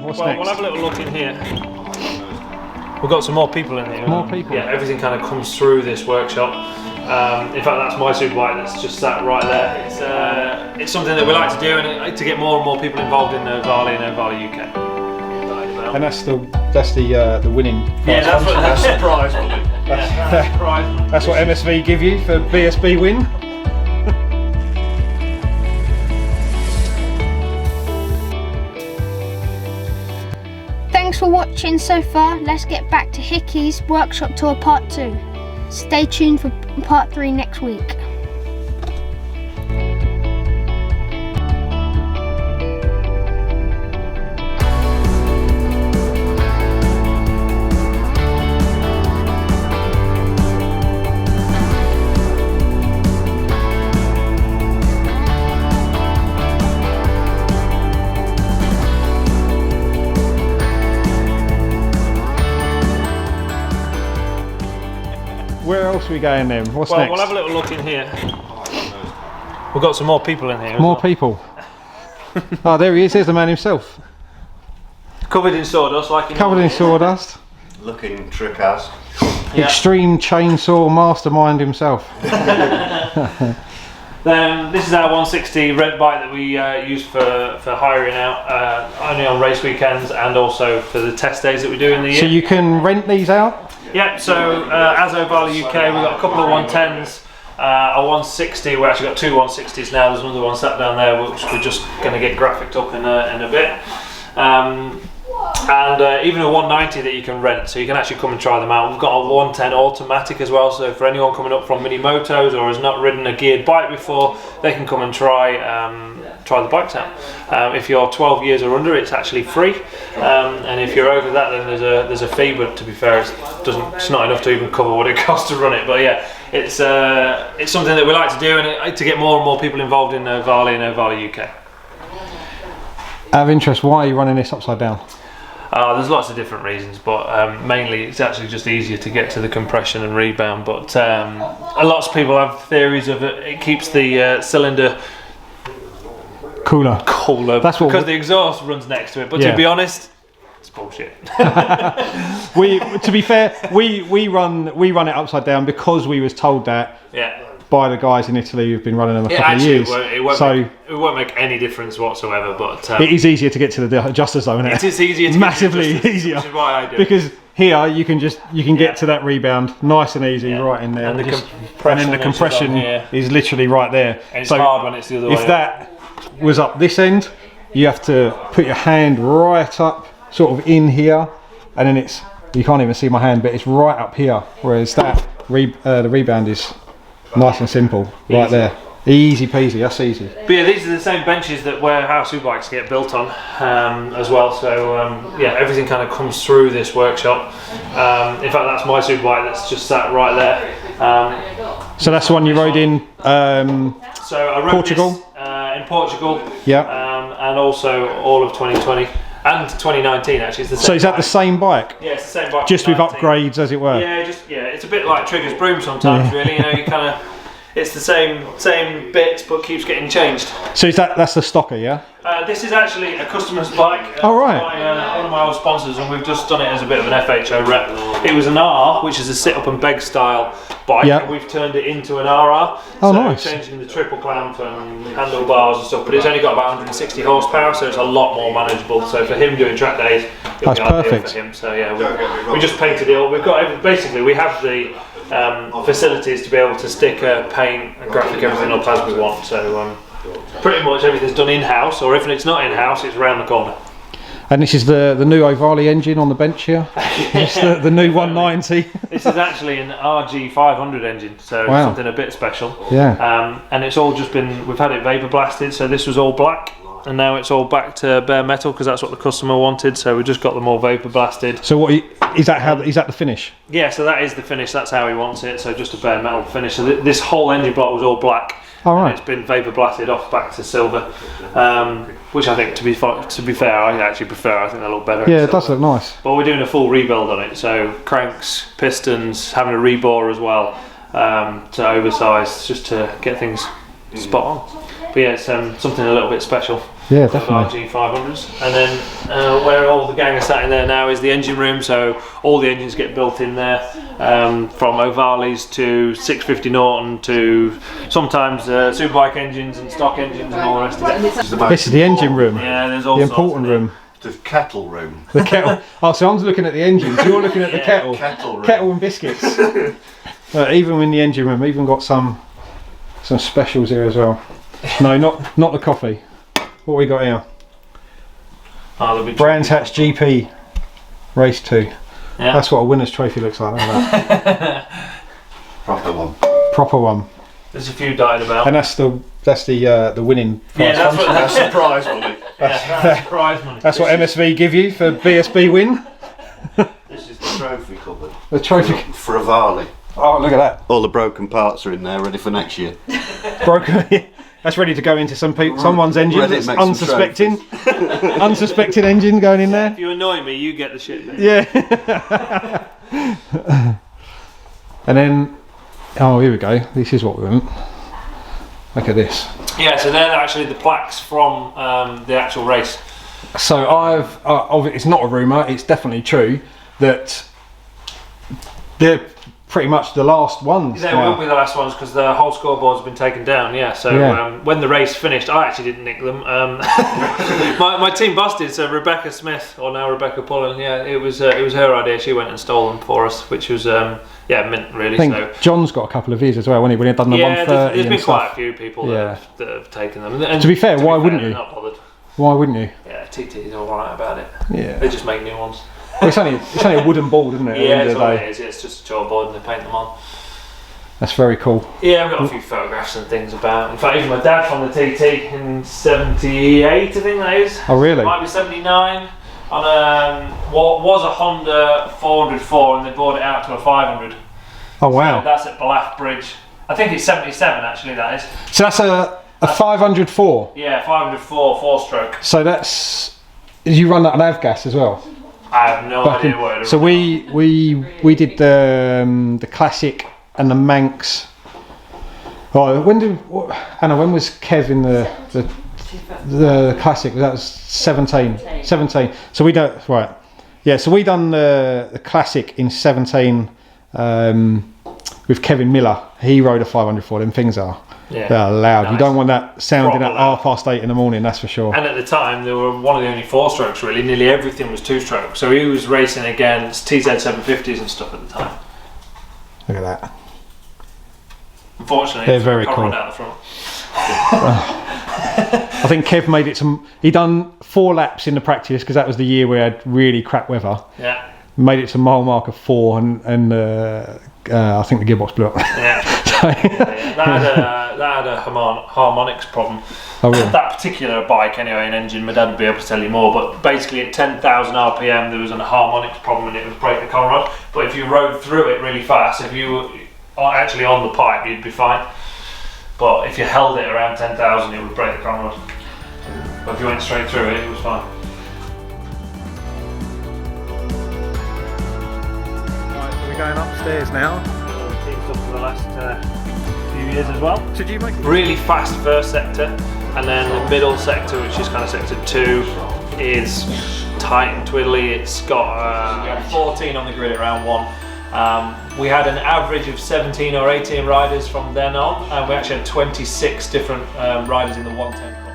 What's well, next? We'll have a little look in here. We've got some more people in here. More people? Yeah, everything kind of comes through this workshop. In fact, that's my superbike that's just sat right there. It's something that we like to do, and to get more and more people involved in Ohvale and Ohvale UK. And that's the winning prize. Yeah, that's That's the prize, wasn't it? That's what MSV give you for BSB win. Thanks for watching so far. Let's get back to Hickey's workshop tour part 2. Stay tuned for part 3 next week. Where else are we going then? What's well, next? we'll have a little look in here. We've got some more people in here. More people. Oh, there he is. There's the man himself. Covered in sawdust, like you Covered in sawdust. Looking trick ass. Yeah. Extreme chainsaw mastermind himself. This is our 160 rent bike that we use for hiring out, only on race weekends and also for the test days that we do in the year. So you can rent these out? Yeah, so as Ohvale UK, we've got a couple of 110s, a 160, we've actually got two 160s now, there's another one sat down there which we're just going to get graphicked up in a bit. And even a 190 that you can rent, so you can actually come and try them out. We've got a 110 automatic as well, so for anyone coming up from mini motos or has not ridden a geared bike before, they can come and try the bikes out. If you're 12 years or under, it's actually free, and if you're over that, then there's a fee. But to be fair, it's not enough to even cover what it costs to run it. But yeah, it's something that we like to do, and to get more and more people involved in Ohvale and Ohvale UK. Out of interest, why are you running this upside down? There's lots of different reasons, but mainly it's actually just easier to get to the compression and rebound. But a lot of people have theories of it keeps the cylinder Cooler. That's what because the exhaust runs next to it. But Yeah. to be honest, it's bullshit. To be fair, we run it upside down because we was told that Yeah. by the guys in Italy who've been running them a couple of Actually, years. it won't make any difference whatsoever. But It is easier to get to the adjusters though, isn't it? it is easier. To Massively get to easier. which is why I do. Because here you can get to that rebound nice and easy right in there. And the and then the compression here. is literally right there. And it's hard when it's the other way. If that was up this end, you have to put your hand right up, sort of in here, and then you can't even see my hand, but it's right up here. Whereas that the rebound is nice and simple, right there. Easy peasy, that's easy. But yeah, these are the same benches that warehouse superbikes get built on as well. So yeah, everything kind of comes through this workshop. In fact, that's my superbike that's just sat right there. So that's the one you rode in so I rode Portugal? this, in Portugal. Yeah. And also all of 2020 and 2019 actually. It's the same So is that bike. the same bike? Yeah, it's the same bike. Just from with 19. upgrades, as it were? Yeah, it's a bit like Trigger's broom sometimes. Yeah. Really, you know, you kind of. It's the same bits, but keeps getting changed. So that's the stocker, yeah? This is actually a customer's bike. Oh, right. One of my old sponsors, and we've just done it as a bit of an FHO rep. It was an R, which is a sit-up and beg style bike, Yeah. and we've turned it into an RR. Oh, so nice. Changing the triple clamp and handlebars and stuff, but it's only got about 160 horsepower, so it's a lot more manageable. So for him doing track days, it'll That's be ideal perfect. for him. So yeah, we just painted it all. We've got basically we have the facilities to be able to sticker, paint and graphic everything up as we want, so pretty much everything's done in-house, or if it's not in-house, it's around the corner. And this is the new Ohvale engine on the bench here? It's the new 190? This is actually an RG 500 engine, so Wow. something a bit special. Yeah. And it's all just been, we've had it vapor blasted, so this was all black, and now it's all back to bare metal because that's what the customer wanted, so we just got them all vapor blasted. So is that the finish? Yeah, so that is the finish, that's how he wants it, so just a bare metal finish. So this whole engine block was all black. All right. And it's been vapor blasted off back to silver, which I think, to be fair, I actually prefer. I think they look better. Yeah, it does look nice. But we're doing a full rebuild on it, so cranks, pistons, having a rebore as well, to oversize, just to get things spot on. But yeah, it's something a little bit special. Yeah, for definitely. G500s. And then where all the gang are sat in there now is the engine room, so all the engines get built in there, from Ohvales to 650 Norton to sometimes superbike engines and stock engines and all the rest of it. This is the engine room. Yeah, there's all The sorts important in there. room. The kettle room. The kettle. Oh, so I'm looking at the engines. You're looking at the Yeah. kettle. Kettle room. Kettle and biscuits. Even in the engine room, even got some specials here as well. No, not the coffee. What we got here? Oh, there'll be Brands Hatch GP Race 2. Yeah. That's what a winner's trophy looks like. Look at that. Proper one. Proper one. There's a few dotted about. And that's the winning prize. Yeah, that's what That's surprise money. that's prize money. That's what MSV give you for BSB win. This is the trophy cupboard. The trophy. For Ohvale. Oh, look at that. All the broken parts are in there, ready for next year. Broken. That's ready to go into someone's engine. Ready to That's make some unsuspecting. Unsuspecting engine going in there. If you annoy me, you get the shit. Mate. Yeah. And then, oh, here we go. This is what we want. Look at this. Yeah, so they're actually the plaques from the actual race. So it's not a rumour, it's definitely true that they're pretty much the last ones. They now. will be the last ones because the whole scoreboard's been taken down. Yeah, so when the race finished, I actually didn't nick them. My team busted. So Rebecca Smith, or now Rebecca Pullen, yeah, it was her idea. She went and stole them for us, which was mint really. I think So John's got a couple of these as well, when he'd done the yeah, 130 there's and been quite a stuff. few people Yeah. that have taken them. And To be fair, why wouldn't they're you? Not bothered. Why wouldn't you? Yeah, TT's all right about it. Yeah. They just make new ones. Well, it's only a wooden board, isn't it? At the Yeah, end that's of the all day. it is. It's just a chalkboard and they paint them on. That's very cool. Yeah, I've got a few photographs and things about. In fact, even my dad from the TT in '78, I think that is. Oh, really? Might be '79 on what was a Honda 404, and they bought it out to a 500. Oh, wow. So that's at Balath Bridge. I think it's '77 actually. That is. So that's a 504. Yeah, 504 4-stroke. So that's, you run that on avgas as well? I have no idea what it is. So we did the classic and the Manx. Oh, Anna, when was Kev in the classic? That was 17. So we don't, right. Yeah, so we done the classic in 17 with Kevin Miller. He rode a 504. Them things are they're loud. Nice. You don't want that sounding Proper at loud. 8:30 in the morning, that's for sure. And at the time, they were one of the only 4-strokes really. Nearly everything was 2-stroke. So he was racing against TZ 750s and stuff at the time. Look at that. Unfortunately, They're very can't cool. run out the front. I think Kev made it to. He done 4 laps in the practice because that was the year we had really crap weather. Yeah. Made it to mile marker 4, and I think the gearbox blew up. Yeah. That had a harmonics problem. Oh, really? That particular bike, anyway, an engine. My dad would be able to tell you more. But basically, at 10,000 RPM, there was a harmonics problem, and it would break the conrod. But if you rode through it really fast, if you were actually on the pipe, you'd be fine. But if you held it around 10,000, it would break the conrod. But if you went straight through it, it was fine. Right, so we're going upstairs now. Teamed up for the last few years as well. Did you make? Really fast first sector, and then the middle sector, which is kind of sector 2, is tight and twiddly. It's got 14 on the grid at round 1. We had an average of 17 or 18 riders from then on, and we actually had 26 different riders in the 110 club.